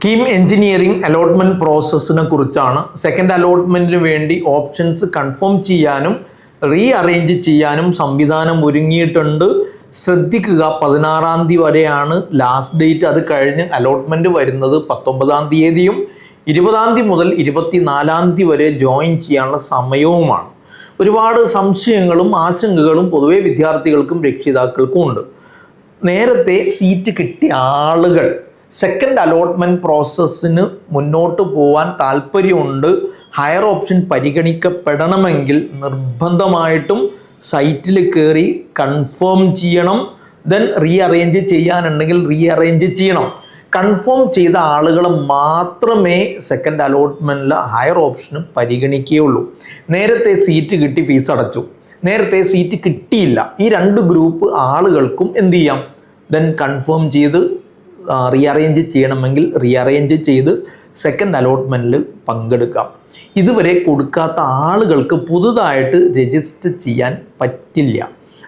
KEAM engineering allotment പ്രോസസ്സിനെ കുറിച്ചാണ്. Second അലോട്ട്മെന്റിന് വേണ്ടി options confirm ചെയ്യാനും റീ അറേഞ്ച് ചെയ്യാനും സംവിധാനം ഒരുങ്ങിയിട്ടുണ്ട്. ശ്രദ്ധിക്കുക, 16-ാം തീയതി വരെയാണ് ലാസ്റ്റ് ഡേറ്റ്. അത് കഴിഞ്ഞ് അലോട്ട്മെന്റ് വരുന്നത് 19-ാം തീയതിയും 20-ാം തീയതി മുതൽ 24-ാം തീയതി വരെ ജോയിൻ ചെയ്യാനുള്ള സമയവുമാണ്. ഒരുപാട് സംശയങ്ങളും ആശങ്കകളും പൊതുവെ വിദ്യാർത്ഥികൾക്കും രക്ഷിതാക്കൾക്കും ഉണ്ട്. നേരത്തെ സീറ്റ് കിട്ടിയ ആളുകൾ സെക്കൻഡ് അലോട്ട്മെൻറ്റ് പ്രോസസ്സിന് മുന്നോട്ട് പോകാൻ താല്പര്യമുണ്ട്, ഹയർ ഓപ്ഷൻ പരിഗണിക്കപ്പെടണമെങ്കിൽ നിർബന്ധമായിട്ടും സൈറ്റിൽ കയറി കൺഫേം ചെയ്യണം. ദെൻ റീ അറേഞ്ച് ചെയ്യാനുണ്ടെങ്കിൽ റീ അറേഞ്ച് ചെയ്യണം. കൺഫേം ചെയ്ത ആളുകൾ മാത്രമേ സെക്കൻഡ് അലോട്ട്മെൻറ്റിൽ ഹയർ ഓപ്ഷന് പരിഗണിക്കുകയുള്ളൂ. നേരത്തെ സീറ്റ് കിട്ടി ഫീസ് അടച്ചു, നേരത്തെ സീറ്റ് കിട്ടിയില്ല, ഈ രണ്ട് ഗ്രൂപ്പ് ആളുകൾക്കും എന്ത് ചെയ്യാം? ദെൻ കൺഫേം ചെയ്ത് റീ അറേഞ്ച് ചെയ്യണമെങ്കിൽ റീ അറേഞ്ച് ചെയ്ത് സെക്കൻഡ് അലോട്ട്മെൻറ്റിൽ പങ്കെടുക്കാം. ഇതുവരെ കൊടുക്കാത്ത ആളുകൾക്ക് പുതുതായിട്ട് രജിസ്റ്റർ ചെയ്യാൻ പറ്റില്ല.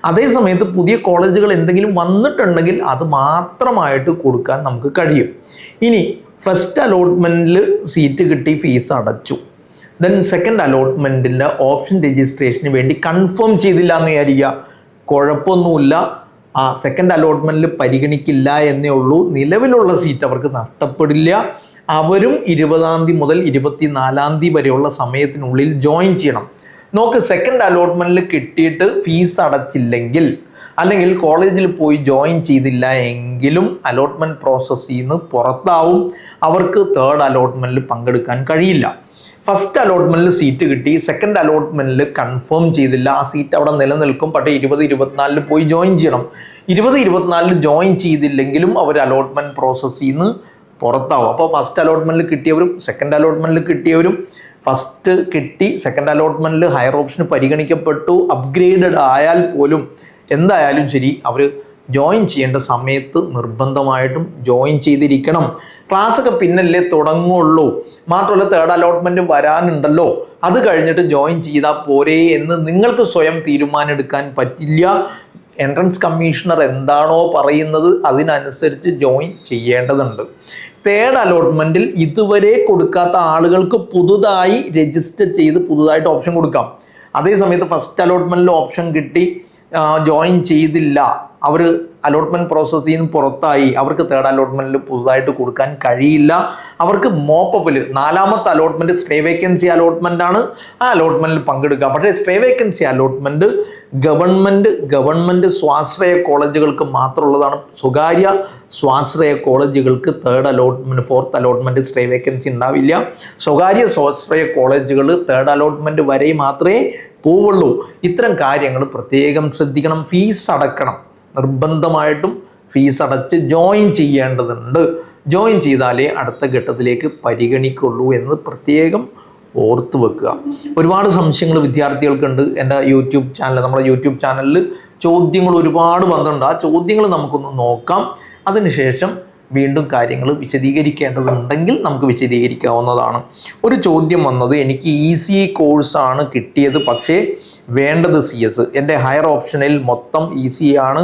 അതേസമയത്ത് പുതിയ കോളേജുകൾ എന്തെങ്കിലും വന്നിട്ടുണ്ടെങ്കിൽ അത് മാത്രമായിട്ട് കൊടുക്കാൻ നമുക്ക് കഴിയും. ഇനി ഫസ്റ്റ് അലോട്ട്മെൻറ്റിൽ സീറ്റ് കിട്ടി ഫീസ് അടച്ചു, ദെൻ സെക്കൻഡ് അലോട്ട്മെൻറ്റിൻ്റെ ഓപ്ഷൻ രജിസ്ട്രേഷന് വേണ്ടി കൺഫേം ചെയ്തില്ല എന്ന് വിചാരിക്കുക, കുഴപ്പമൊന്നുമില്ല. ആ സെക്കൻഡ് അലോട്ട്മെൻറ്റിൽ പരിഗണിക്കില്ല എന്നേ ഉള്ളൂ. നിലവിലുള്ള സീറ്റ് അവർക്ക് നഷ്ടപ്പെടില്ല. അവരും 20-ാം തീയതി മുതൽ 24-ാം തീയതി വരെയുള്ള സമയത്തിനുള്ളിൽ ജോയിൻ ചെയ്യണം. നോക്ക്, സെക്കൻഡ് അലോട്ട്മെൻറ്റിൽ കിട്ടിയിട്ട് ഫീസ് അടച്ചില്ലെങ്കിൽ അല്ലെങ്കിൽ കോളേജിൽ പോയി ജോയിൻ ചെയ്തില്ല എങ്കിലും അലോട്ട്മെൻറ്റ് പ്രോസസ്സിൽ നിന്ന് പുറത്താവും. അവർക്ക് തേർഡ് അലോട്ട്മെൻറ്റിൽ പങ്കെടുക്കാൻ കഴിയില്ല. ഫസ്റ്റ് അലോട്ട്മെൻറ്റിൽ സീറ്റ് കിട്ടി, സെക്കൻഡ് അലോട്ട്മെൻറ്റിൽ കൺഫേം ചെയ്തില്ല, ആ സീറ്റ് അവിടെ നിലനിൽക്കും. പക്ഷേ 20-24 പോയി ജോയിൻ ചെയ്യണം. 20-24 ജോയിൻ ചെയ്തില്ലെങ്കിലും അവർ അലോട്ട്മെൻറ്റ് പ്രോസസ്സിൽ നിന്ന് പുറത്താവും. അപ്പോൾ ഫസ്റ്റ് അലോട്ട്മെൻറ്റിൽ കിട്ടിയവരും സെക്കൻഡ് അലോട്ട്മെൻറ്റിൽ കിട്ടിയവരും ഫസ്റ്റ് കിട്ടി സെക്കൻഡ് അലോട്ട്മെൻറ്റിൽ ഹയർ ഓപ്ഷന് പരിഗണിക്കപ്പെട്ടു, അപ്ഗ്രേഡഡ് ആയാൽ പോലും എന്തായാലും ശരി അവർ ജോയിൻ ചെയ്യേണ്ട സമയത്ത് നിർബന്ധമായിട്ടും ജോയിൻ ചെയ്തിരിക്കണം. ക്ലാസ്സൊക്കെ പിന്നല്ലേ തുടങ്ങുള്ളൂ. മാത്രമല്ല തേർഡ് അലോട്ട്മെൻറ്റ് വരാനുണ്ടല്ലോ, അത് കഴിഞ്ഞിട്ട് ജോയിൻ ചെയ്താൽ പോരെ എന്ന് നിങ്ങൾക്ക് സ്വയം തീരുമാനമെടുക്കാൻ പറ്റില്ല. എൻട്രൻസ് കമ്മീഷണർ എന്താണോ പറയുന്നത് അതിനനുസരിച്ച് ജോയിൻ ചെയ്യേണ്ടതുണ്ട്. തേർഡ് അലോട്ട്മെൻറ്റിൽ ഇതുവരെ കൊടുക്കാത്ത ആളുകൾക്ക് പുതുതായി രജിസ്റ്റർ ചെയ്ത് പുതുതായിട്ട് ഓപ്ഷൻ കൊടുക്കാം. അതേസമയത്ത് ഫസ്റ്റ് അലോട്ട്മെൻറ്റിൽ ഓപ്ഷൻ കിട്ടി ജോയിൻ ചെയ്തില്ല, അവർ അലോട്ട്മെൻറ്റ് പ്രോസസ്സിൽ നിന്ന് പുറത്തായി, അവർക്ക് തേർഡ് അലോട്ട്മെൻറ്റിൽ പുതുതായിട്ട് കൊടുക്കാൻ കഴിയില്ല. അവർക്ക് മോപ്പപ്പിൽ 4-ാമത്തെ അലോട്ട്മെൻറ്റ് സ്റ്റേ വേക്കൻസി അലോട്ട്മെൻ്റ് ആണ്, ആ അലോട്ട്മെൻറ്റിൽ പങ്കെടുക്കാം. പക്ഷേ സ്റ്റേ വേക്കൻസി അലോട്ട്മെൻറ്റ് ഗവൺമെൻറ് സ്വാശ്രയ കോളേജുകൾക്ക് മാത്രമുള്ളതാണ്. സ്വകാര്യ സ്വാശ്രയ കോളേജുകൾക്ക് ഫോർത്ത് അലോട്ട്മെൻറ്റ് സ്റ്റേ വേക്കൻസി ഉണ്ടാവില്ല. സ്വകാര്യ സ്വാശ്രയ കോളേജുകൾ തേർഡ് അലോട്ട്മെൻറ്റ് വരെ മാത്രമേ പോവുള്ളൂ. ഇത്തരം കാര്യങ്ങൾ പ്രത്യേകം ശ്രദ്ധിക്കണം. ഫീസ് അടക്കണം, നിർബന്ധമായിട്ടും ഫീസ് അടച്ച് ജോയിൻ ചെയ്യേണ്ടതുണ്ട്. ജോയിൻ ചെയ്താലേ അടുത്ത ഘട്ടത്തിലേക്ക് പരിഗണിക്കുള്ളൂ എന്ന് പ്രത്യേകം ഓർത്ത് വെക്കുക. ഒരുപാട് സംശയങ്ങൾ വിദ്യാർത്ഥികൾക്കുണ്ട്. എൻ്റെ നമ്മുടെ യൂട്യൂബ് ചാനലിൽ ചോദ്യങ്ങൾ ഒരുപാട് വന്നിട്ടുണ്ട്. ആ ചോദ്യങ്ങൾ നമുക്കൊന്ന് നോക്കാം. അതിനുശേഷം വീണ്ടും കാര്യങ്ങൾ വിശദീകരിക്കേണ്ടതുണ്ടെങ്കിൽ നമുക്ക് വിശദീകരിക്കാവുന്നതാണ്. ഒരു ചോദ്യം വന്നത്, എനിക്ക് ECE കോഴ്സാണ് കിട്ടിയത്, പക്ഷേ വേണ്ടത് CS. എൻ്റെ ഹയർ ഓപ്ഷനിൽ മൊത്തം ECE ആണ്.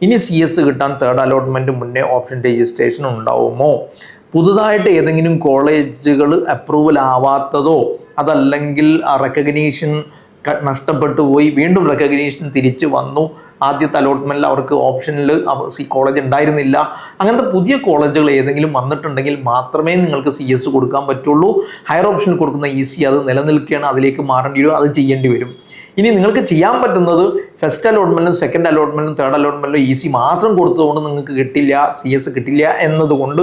ഇനി CS കിട്ടാൻ തേർഡ് അലോട്ട്മെൻറ്റ് മുന്നേ ഓപ്ഷൻ രജിസ്ട്രേഷൻ ഉണ്ടാവുമോ? പുതുതായിട്ട് ഏതെങ്കിലും കോളേജുകൾ അപ്രൂവൽ ആവാത്തതോ അതല്ലെങ്കിൽ റെക്കഗ്നീഷൻ നഷ്ടപ്പെട്ടു പോയി വീണ്ടും റെക്കഗ്നീഷൻ തിരിച്ചു വന്നു, ആദ്യത്തെ അലോട്ട്മെൻറ്റിൽ അവർക്ക് ഓപ്ഷനിൽ കോളേജ് ഉണ്ടായിരുന്നില്ല, അങ്ങനത്തെ പുതിയ കോളേജുകൾ ഏതെങ്കിലും വന്നിട്ടുണ്ടെങ്കിൽ മാത്രമേ നിങ്ങൾക്ക് CS കൊടുക്കാൻ പറ്റുള്ളൂ. ഹയർ ഓപ്ഷനിൽ കൊടുക്കുന്ന ECE അത് നിലനിൽക്കുകയാണ്, അതിലേക്ക് മാറേണ്ടി വരും, അത് ചെയ്യേണ്ടി വരും. ഇനി നിങ്ങൾക്ക് ചെയ്യാൻ പറ്റുന്നത് ഫസ്റ്റ് അലോട്ട്മെൻറ്റിലും സെക്കൻഡ് അലോട്ട്മെൻറ്റിലും തേർഡ് അലോട്ട്മെൻറ്റിലും ECE മാത്രം കൊടുത്തതുകൊണ്ട് നിങ്ങൾക്ക് കിട്ടില്ല, CS കിട്ടില്ല എന്നതുകൊണ്ട്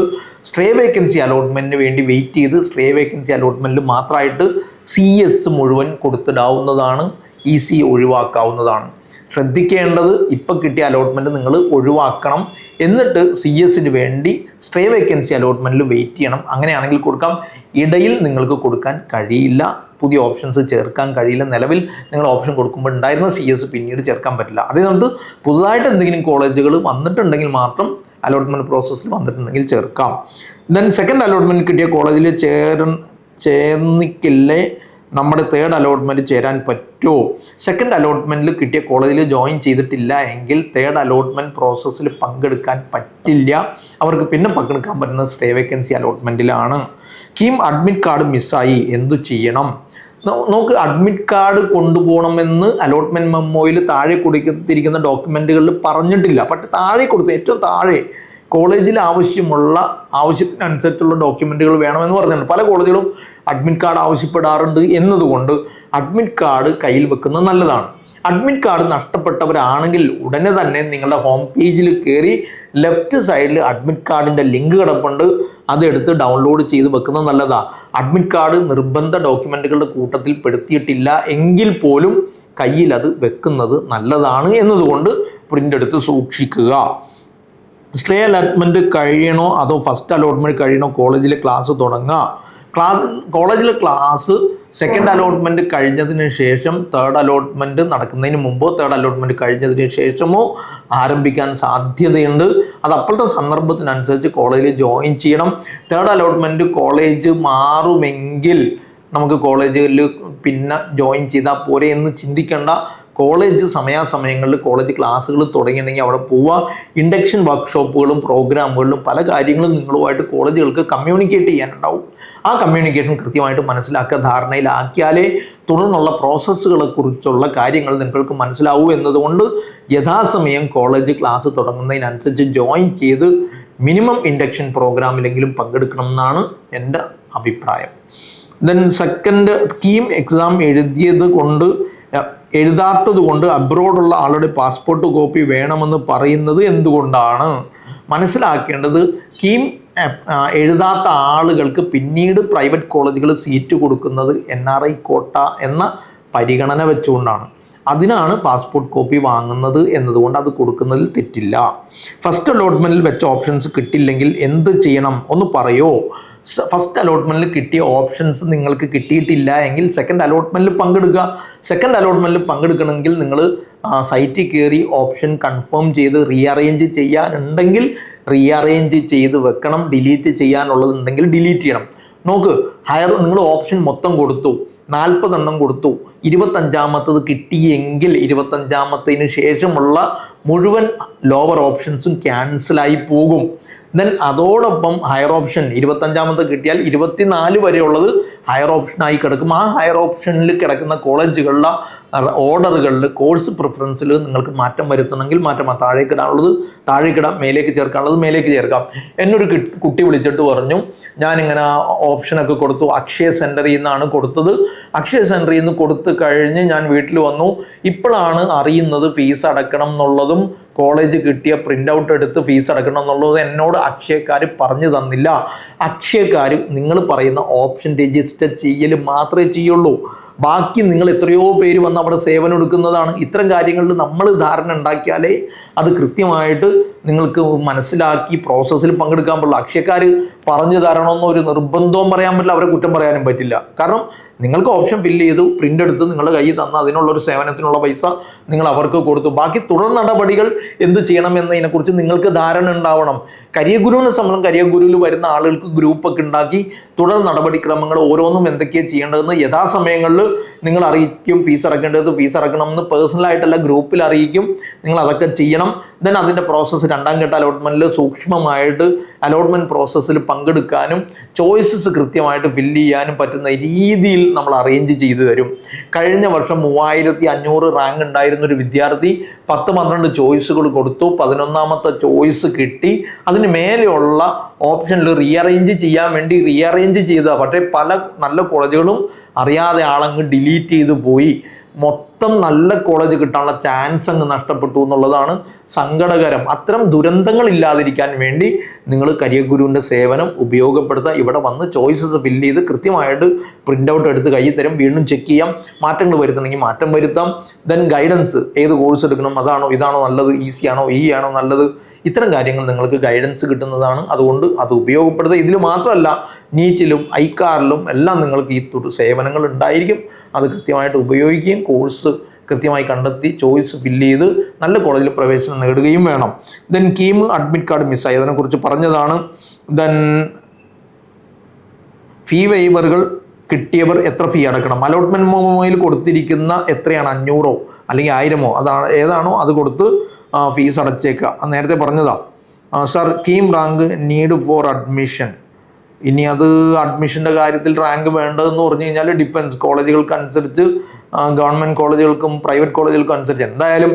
സ്റ്റേ വേക്കൻസി അലോട്ട്മെൻറ്റിന് വേണ്ടി വെയിറ്റ് ചെയ്ത് സ്റ്റേ വേക്കൻസി അലോട്ട്മെൻറ്റിൽ മാത്രമായിട്ട് CS മുഴുവൻ കൊടുത്തിടാവുന്നതാണ്, ECE ഒഴിവാക്കാവുന്നതാണ്. ശ്രദ്ധിക്കേണ്ടത്, ഇപ്പം കിട്ടിയ അലോട്ട്മെൻറ്റ് നിങ്ങൾ ഒഴിവാക്കണം. എന്നിട്ട് CS വേണ്ടി സ്റ്റേ വേക്കൻസി അലോട്ട്മെൻറ്റിൽ വെയിറ്റ് ചെയ്യണം. അങ്ങനെയാണെങ്കിൽ കൊടുക്കാം. ഇടയിൽ നിങ്ങൾക്ക് കൊടുക്കാൻ കഴിയില്ല, പുതിയ ഓപ്ഷൻസ് ചേർക്കാൻ കഴിയില്ല. നിലവിൽ നിങ്ങൾ ഓപ്ഷൻ കൊടുക്കുമ്പോൾ ഉണ്ടായിരുന്ന CS പിന്നീട് ചേർക്കാൻ പറ്റില്ല. അതേസമയത്ത് പുതുതായിട്ട് എന്തെങ്കിലും കോളേജുകൾ വന്നിട്ടുണ്ടെങ്കിൽ മാത്രം അലോട്ട്മെൻറ്റ് പ്രോസസ്സിൽ വന്നിട്ടുണ്ടെങ്കിൽ ചേർക്കാം. ദെൻ സെക്കൻഡ് അലോട്ട്മെൻറ്റ് കിട്ടിയ കോളേജിൽ ചേർന്നിക്കില്ലേ നമ്മുടെ തേർഡ് അലോട്ട്മെൻറ്റ് ചേരാൻ പറ്റുമോ? സെക്കൻഡ് അലോട്ട്മെൻറ്റിൽ കിട്ടിയ കോളേജിൽ ജോയിൻ ചെയ്തിട്ടില്ല എങ്കിൽ തേർഡ് അലോട്ട്മെൻറ്റ് പ്രോസസ്സിൽ പങ്കെടുക്കാൻ പറ്റില്ല. അവർക്ക് പിന്നെ പങ്കെടുക്കാൻ പറ്റുന്നത് സ്റ്റേ വേക്കൻസി അലോട്ട്മെൻറ്റിലാണ്. കീം അഡ്മിറ്റ് കാർഡ് മിസ്സായി, എന്തു ചെയ്യണം? നമുക്ക് അഡ്മിറ്റ് കാർഡ് കൊണ്ടുപോകണമെന്ന് അലോട്ട്മെൻറ്റ് മെമ്മോയിൽ താഴെ കൊടുത്തിരിക്കുന്ന ഡോക്യുമെൻറ്റുകളിൽ പറഞ്ഞിട്ടില്ല. പക്ഷേ താഴെ കൊടുത്ത് ഏറ്റവും താഴെ കോളേജിൽ ആവശ്യത്തിനനുസരിച്ചുള്ള ഡോക്യുമെൻറ്റുകൾ വേണമെന്ന് പറഞ്ഞിട്ടുണ്ട്. പല കോളേജുകളും അഡ്മിറ്റ് കാർഡ് ആവശ്യപ്പെടാറുണ്ട് എന്നതുകൊണ്ട് അഡ്മിറ്റ് കാർഡ് കയ്യിൽ വെക്കുന്നത് നല്ലതാണ്. അഡ്മിറ്റ് കാർഡ് നഷ്ടപ്പെട്ടവരാണെങ്കിൽ ഉടനെ തന്നെ നിങ്ങളുടെ ഹോം പേജിൽ കയറി ലെഫ്റ്റ് സൈഡിൽ അഡ്മിറ്റ് കാർഡിൻ്റെ ലിങ്ക് കിടപ്പുണ്ട്, അതെടുത്ത് ഡൗൺലോഡ് ചെയ്ത് വെക്കുന്നത് നല്ലതാണ്. അഡ്മിറ്റ് കാർഡ് നിർബന്ധ ഡോക്യുമെൻറ്റുകളുടെ കൂട്ടത്തിൽ പെടുത്തിയിട്ടില്ല എങ്കിൽ പോലും കയ്യിൽ അത് വെക്കുന്നത് നല്ലതാണ് എന്നതുകൊണ്ട് പ്രിൻ്റ് എടുത്ത് സൂക്ഷിക്കുക. സ്റ്റേ അലോട്ട്മെൻറ്റ് കഴിയണോ അതോ ഫസ്റ്റ് അലോട്ട്മെൻറ്റ് കഴിയണോ കോളേജിലെ ക്ലാസ് തുടങ്ങുക? കോളേജിലെ ക്ലാസ് സെക്കൻഡ് അലോട്ട്മെൻറ്റ് കഴിഞ്ഞതിന് ശേഷം തേർഡ് അലോട്ട്മെൻറ്റ് നടക്കുന്നതിന് മുമ്പോ തേർഡ് അലോട്ട്മെൻറ്റ് കഴിഞ്ഞതിന് ശേഷമോ ആരംഭിക്കാൻ സാധ്യതയുണ്ട്. അത് അപ്പോഴത്തെ സന്ദർഭത്തിനനുസരിച്ച് കോളേജിൽ ജോയിൻ ചെയ്യണം. തേർഡ് അലോട്ട്മെൻറ്റ് കോളേജ് മാറുമെങ്കിൽ നമുക്ക് കോളേജിൽ പിന്നെ ജോയിൻ ചെയ്താൽ പോരെ എന്ന് ചിന്തിക്കേണ്ട. കോളേജ് സമയാസമയങ്ങളിൽ കോളേജ് ക്ലാസ്സുകൾ തുടങ്ങിയിട്ടുണ്ടെങ്കിൽ അവിടെ പോവുക. ഇൻഡക്ഷൻ വർക്ക്ഷോപ്പുകളും പ്രോഗ്രാമുകളിലും പല കാര്യങ്ങളും നിങ്ങളുമായിട്ട് കോളേജുകൾക്ക് കമ്മ്യൂണിക്കേറ്റ് ചെയ്യാനുണ്ടാവും. ആ കമ്മ്യൂണിക്കേഷൻ കൃത്യമായിട്ട് മനസ്സിലാക്കുക, ധാരണയിലാക്കിയാലേ തുടർന്നുള്ള പ്രോസസ്സുകളെ കുറിച്ചുള്ള കാര്യങ്ങൾ നിങ്ങൾക്ക് മനസ്സിലാവൂ എന്നതുകൊണ്ട് യഥാസമയം കോളേജ് ക്ലാസ് തുടങ്ങുന്നതിനനുസരിച്ച് ജോയിൻ ചെയ്ത് മിനിമം ഇൻഡക്ഷൻ പ്രോഗ്രാമിലെങ്കിലും പങ്കെടുക്കണം എന്നാണ് എൻ്റെ അഭിപ്രായം. ദെൻ സെക്കൻഡ്, കീം എക്സാം എഴുതാത്തത് കൊണ്ട് അബ്രോഡുള്ള ആളുടെ പാസ്പോർട്ട് കോപ്പി വേണമെന്ന് പറയുന്നത് എന്തുകൊണ്ടാണ്? മനസ്സിലാക്കേണ്ടത്, കീം എഴുതാത്ത ആളുകൾക്ക് പിന്നീട് പ്രൈവറ്റ് കോളേജുകൾ സീറ്റ് കൊടുക്കുന്നത് NRI കോട്ട എന്ന പരിഗണന വെച്ചുകൊണ്ടാണ്. അതിനാണ് പാസ്പോർട്ട് കോപ്പി വാങ്ങുന്നത് എന്നതുകൊണ്ട് അത് കൊടുക്കുന്നതിൽ തെറ്റില്ല. ഫസ്റ്റ് അലോട്ട്മെൻറ്റിൽ വെച്ച ഓപ്ഷൻസ് കിട്ടില്ലെങ്കിൽ എന്ത് ചെയ്യണം ഒന്ന് പറയോ? ഫസ്റ്റ് അലോട്ട്മെൻറ്റിൽ കിട്ടിയ ഓപ്ഷൻസ് നിങ്ങൾക്ക് കിട്ടിയിട്ടില്ല എങ്കിൽ സെക്കൻഡ് അലോട്ട്മെൻറ്റിൽ പങ്കെടുക്കുക. സെക്കൻഡ് അലോട്ട്മെൻറ്റിൽ പങ്കെടുക്കണമെങ്കിൽ നിങ്ങൾ സൈറ്റിൽ കയറി ഓപ്ഷൻ കൺഫേം ചെയ്ത് റീഅറേഞ്ച് ചെയ്യാനുണ്ടെങ്കിൽ റീഅറേഞ്ച് ചെയ്ത് വെക്കണം. ഡിലീറ്റ് ചെയ്യാനുള്ളതുണ്ടെങ്കിൽ ഡിലീറ്റ് ചെയ്യണം. നോക്ക്, നിങ്ങൾ ഓപ്ഷൻ മൊത്തം കൊടുത്തു, 40 എണ്ണം കൊടുത്തു, 25ാമത്തത് കിട്ടിയെങ്കിൽ 25ാമത്തതിന് ശേഷമുള്ള മുഴുവൻ ലോവർ ഓപ്ഷൻസും ക്യാൻസലായി പോകും. ദെൻ അതോടൊപ്പം ഹയർ ഓപ്ഷൻ 25ാമത്തെ കിട്ടിയാൽ 24 വരെയുള്ളത് ഹയർ ഓപ്ഷനായി കിടക്കും. ആ ഹയർ ഓപ്ഷനിൽ കിടക്കുന്ന കോളേജുകളിലെ ഓർഡറുകളിൽ കോഴ്സ് പ്രിഫറൻസിൽ നിങ്ങൾക്ക് മാറ്റം വരുത്തണമെങ്കിൽ മാറ്റം, താഴേക്ക് ഇടാനുള്ളത് താഴേക്കിടാം, മേലേക്ക് ചേർക്കാനുള്ളത് മേലേക്ക് ചേർക്കാം. എന്നൊരു കുട്ടി വിളിച്ചിട്ട് പറഞ്ഞു, ഞാനിങ്ങനെ ഓപ്ഷനൊക്കെ കൊടുത്തു, അക്ഷയ സെൻറ്ററിൽ നിന്നാണ് കൊടുത്തത്. അക്ഷയ സെൻറ്ററിൽ നിന്ന് കൊടുത്തു കഴിഞ്ഞ് ഞാൻ വീട്ടിൽ വന്നു, ഇപ്പോഴാണ് അറിയുന്നത് ഫീസ് അടക്കണം എന്നുള്ളതും കോളേജ് കിട്ടിയ പ്രിൻ്റ് ഔട്ട് എടുത്ത് ഫീസ് അടക്കണം എന്നുള്ളത് എന്നോട് അക്ഷയക്കാർ പറഞ്ഞു തന്നില്ല. അക്ഷയക്കാർ നിങ്ങൾ പറയുന്ന ഓപ്ഷൻ രജിസ്റ്റർ ചെയ്യൽ മാത്രമേ ചെയ്യുള്ളൂ. ബാക്കി നിങ്ങൾ എത്രയോ പേര് വന്ന് അവിടെ സേവനം എടുക്കുന്നതാണ്. ഇത്തരം കാര്യങ്ങളിൽ നമ്മൾ ധാരണ ഉണ്ടാക്കിയാലേ അത് കൃത്യമായിട്ട് നിങ്ങൾക്ക് മനസ്സിലാക്കി പ്രോസസ്സിൽ പങ്കെടുക്കാൻ പറ്റുള്ളൂ. അക്ഷയക്കാർ പറഞ്ഞു തരണമെന്നോ ഒരു നിർബന്ധവും പറയാൻ പറ്റില്ല, അവരെ കുറ്റം പറയാനും പറ്റില്ല. കാരണം നിങ്ങൾക്ക് ഓപ്ഷൻ ഫില്ല് ചെയ്തു, പ്രിൻ്റ് എടുത്ത് നിങ്ങളുടെ കയ്യിൽ തന്ന അതിനുള്ളൊരു സേവനത്തിനുള്ള പൈസ നിങ്ങൾ അവർക്ക് കൊടുത്തു. ബാക്കി തുടർ നടപടികൾ എന്ത് ചെയ്യണം എന്നതിനെക്കുറിച്ച് നിങ്ങൾക്ക് ധാരണ ഉണ്ടാവണം. കരിയർ ഗുരുവിനെ സംബന്ധിച്ച് കരിയർ ഗുരുവിൽ വരുന്ന ആളുകൾക്ക് ഗ്രൂപ്പൊക്കെ ഉണ്ടാക്കി തുടർ നടപടിക്രമങ്ങൾ ഓരോന്നും എന്തൊക്കെയാണ് ചെയ്യേണ്ടതെന്ന് യഥാസമയങ്ങളിൽ നിങ്ങൾ അറിയിക്കും. ഫീസ് അടക്കേണ്ടത് ഫീസ് അടക്കണമെന്ന് പേഴ്സണലായിട്ടല്ല, ഗ്രൂപ്പിൽ അറിയിക്കും. നിങ്ങൾ അതൊക്കെ ചെയ്യണം. ദെൻ അതിൻ്റെ പ്രോസസ്സ് 2ാം ഘട്ട അലോട്ട്മെൻറ്റിൽ സൂക്ഷ്മമായിട്ട് അലോട്ട്മെൻറ്റ് പ്രോസസ്സിൽ പങ്കെടുക്കാനും ചോയ്സസ് കൃത്യമായിട്ട് ഫില്ല് ചെയ്യാനും പറ്റുന്ന രീതിയിൽ നമ്മൾ അറേഞ്ച് ചെയ്തു തരും. കഴിഞ്ഞ വർഷം 3500 റാങ്ക് ഉണ്ടായിരുന്നൊരു വിദ്യാർത്ഥി 10-12 ചോയ്സുകൾ കൊടുത്തു, 11ാമത്തെ ചോയ്സ് കിട്ടി. അതിന് മേലെയുള്ള ഓപ്ഷനിൽ റീഅറേഞ്ച് ചെയ്യാൻ വേണ്ടി റീഅറേഞ്ച് ചെയ്തതാണ്. പക്ഷേ പല നല്ല കോളേജുകളും അറിയാതെ ആളങ്ങ് ഡിലീറ്റ് ചെയ്തു പോയി. മൊത്തം നല്ല കോളേജ് കിട്ടാനുള്ള ചാൻസ് അങ്ങ് നഷ്ടപ്പെട്ടു എന്നുള്ളതാണ് സങ്കടകരം. അത്തരം ദുരന്തങ്ങൾ ഇല്ലാതിരിക്കാൻ വേണ്ടി നിങ്ങൾ കരിയർ ഗുരുവിൻ്റെ സേവനം ഉപയോഗപ്പെടുത്തുക. ഇവിടെ വന്ന് ചോയ്സസ് ഫില്ല് ചെയ്ത് കൃത്യമായിട്ട് പ്രിൻ്റ് ഔട്ട് എടുത്ത് കയ്യിൽ തരും. വീണ്ടും ചെക്ക് ചെയ്യാം, മാറ്റങ്ങൾ വരുത്തണമെങ്കിൽ മാറ്റം വരുത്താം. ദെൻ ഗൈഡൻസ്, ഏത് കോഴ്സ് എടുക്കണം, അതാണോ ഇതാണോ നല്ലത്, ഈസിയാണോ ആണോ നല്ലത്, ഇത്തരം കാര്യങ്ങൾ നിങ്ങൾക്ക് ഗൈഡൻസ് കിട്ടുന്നതാണ്. അതുകൊണ്ട് അത് ഉപയോഗപ്പെടുത്തുക. ഇതിൽ മാത്രമല്ല, നീറ്റിലും ഐക്കാറിലും എല്ലാം നിങ്ങൾക്ക് ഈ സേവനങ്ങൾ ഉണ്ടായിരിക്കും. അത് കൃത്യമായിട്ട് ഉപയോഗിക്കുകയും കോഴ്സ് കൃത്യമായി കണ്ടെത്തി ചോയ്സ് ഫില്ല് ചെയ്ത് നല്ല കോളേജിൽ പ്രവേശനം നേടുകയും വേണം. ദെൻ കീം അഡ്മിറ്റ് കാർഡ് മിസ്സായി, അതിനെക്കുറിച്ച് പറഞ്ഞതാണ്. ദെൻ ഫീ വെയ്വറുകൾ കിട്ടിയവർ എത്ര ഫീ അടക്കണം? അലോട്ട്മെന്റ് മെമ്മോയിൽ കൊടുത്തിരിക്കുന്ന എത്രയാണ്, 500 അല്ലെങ്കിൽ 1000, അതാണ് ഏതാണോ അത് കൊടുത്ത് ഫീസ് അടച്ചേക്കുക. നേരത്തെ പറഞ്ഞതാ. Sir, KEAM rank need for admission. ഇനി അത് അഡ്മിഷൻ്റെ കാര്യത്തിൽ റാങ്ക് വേണ്ടതെന്ന് പറഞ്ഞു കഴിഞ്ഞാൽ ഡിപ്പെൻസ്, കോളേജുകൾക്ക് അനുസരിച്ച്, ഗവൺമെൻറ് കോളേജുകൾക്കും പ്രൈവറ്റ് കോളേജുകൾക്കും അനുസരിച്ച്. എന്തായാലും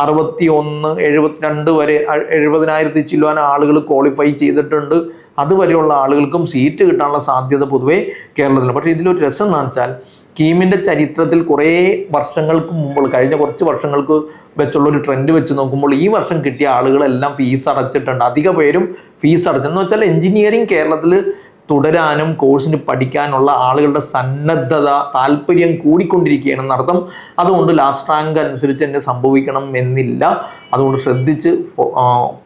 61, 72 വരെ 70,000 ചില്ലുവാൻ ആളുകൾ ക്വാളിഫൈ ചെയ്തിട്ടുണ്ട്. അതുവരെയുള്ള ആളുകൾക്കും സീറ്റ് കിട്ടാനുള്ള സാധ്യത പൊതുവേ കേരളത്തിലുണ്ട്. പക്ഷേ ഇതിലൊരു രസം എന്ന് വെച്ചാൽ കീമിൻ്റെ ചരിത്രത്തിൽ കുറേ വർഷങ്ങൾക്ക് മുമ്പ്, കഴിഞ്ഞ കുറച്ച് വർഷങ്ങൾക്ക് വെച്ചുള്ളൊരു ട്രെൻഡ് വെച്ച് നോക്കുമ്പോൾ ഈ വർഷം കിട്ടിയ ആളുകളെല്ലാം ഫീസ് അടച്ചിട്ടുണ്ട്. അധിക പേരും ഫീസ് അടച്ചെന്ന് വെച്ചാൽ എഞ്ചിനീയറിംഗ് കേരളത്തിൽ തുടരാനും കോഴ്സിന് പഠിക്കാനുള്ള ആളുകളുടെ സന്നദ്ധത, താല്പര്യം കൂടിക്കൊണ്ടിരിക്കുകയാണെന്നർത്ഥം. അതുകൊണ്ട് ലാസ്റ്റ് റാങ്ക് അനുസരിച്ച് തന്നെ സംഭവിക്കണം എന്നില്ല. അതുകൊണ്ട് ശ്രദ്ധിച്ച്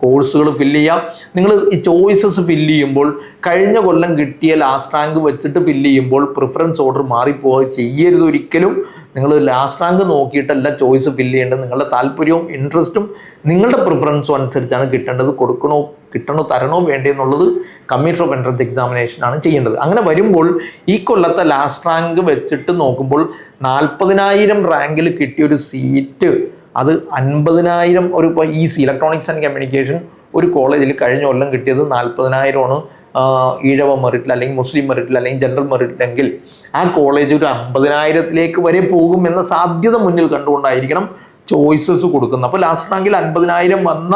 കോഴ്സുകൾ ഫില്ല് ചെയ്യാം. നിങ്ങൾ ഈ ചോയ്സസ് ഫില്ല് ചെയ്യുമ്പോൾ കഴിഞ്ഞ കൊല്ലം കിട്ടിയ ലാസ്റ്റ് റാങ്ക് വെച്ചിട്ട് ഫില്ല് ചെയ്യുമ്പോൾ പ്രിഫറൻസ് ഓർഡർ മാറിപ്പോവുക ചെയ്യരുത് ഒരിക്കലും. നിങ്ങൾ ലാസ്റ്റ് റാങ്ക് നോക്കിയിട്ടല്ല ചോയ്സ് ഫില്ല് ചെയ്യേണ്ടത്. നിങ്ങളുടെ താല്പര്യവും ഇൻട്രസ്റ്റും നിങ്ങളുടെ പ്രിഫറൻസും അനുസരിച്ചാണ് കിട്ടേണ്ടത്. കിട്ടണോ തരണോ വേണ്ടേ എന്നുള്ളത് കമ്മീഷൻ ഓഫ് എൻട്രൻസ് എക്സാമിനേഷനാണ് ചെയ്യേണ്ടത്. അങ്ങനെ വരുമ്പോൾ ഈ കൊല്ലത്തെ ലാസ്റ്റ് റാങ്ക് വെച്ചിട്ട് നോക്കുമ്പോൾ 40,000 റാങ്കിൽ കിട്ടിയൊരു സീറ്റ് അത് 50,000 ഒരു ഈസി ഇലക്ട്രോണിക്സ് ആൻഡ് കമ്മ്യൂണിക്കേഷൻ ഒരു കോളേജിൽ കഴിഞ്ഞ കൊല്ലം കിട്ടിയത് 40,000 ഈഴവ മെറിറ്റിൽ അല്ലെങ്കിൽ മുസ്ലിം മെറിറ്റിൽ അല്ലെങ്കിൽ ജനറൽ മെറിറ്റിലെങ്കിൽ ആ കോളേജ് ഒരു 50,000 വരെ പോകും എന്ന സാധ്യത മുന്നിൽ കണ്ടുകൊണ്ടായിരിക്കണം ചോയ്സസ് കൊടുക്കുന്നത്. അപ്പോൾ ലാസ്റ്റ് റാങ്കിൽ 50,000 വന്ന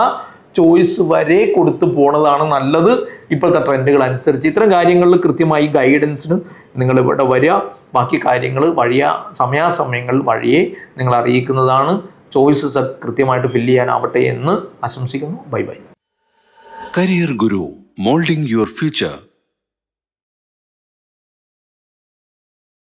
ചോയ്സ് വരെ കൊടുത്തു പോണതാണ് നല്ലത് ഇപ്പോഴത്തെ ട്രെൻഡുകൾ അനുസരിച്ച്. ഇത്തരം കാര്യങ്ങളിൽ കൃത്യമായി ഗൈഡൻസിന് നിങ്ങൾ ഇവിടെ വരിക. ബാക്കി കാര്യങ്ങൾ സമയാസമയങ്ങൾ വഴിയെ നിങ്ങൾ അറിയിക്കുന്നതാണ്. ചോയ്സസ് കൃത്യമായിട്ട് ഫില്ല് ചെയ്യാനാവട്ടെ എന്ന് ആശംസിക്കുന്നു. Bye bye. Career Guru, moulding your future.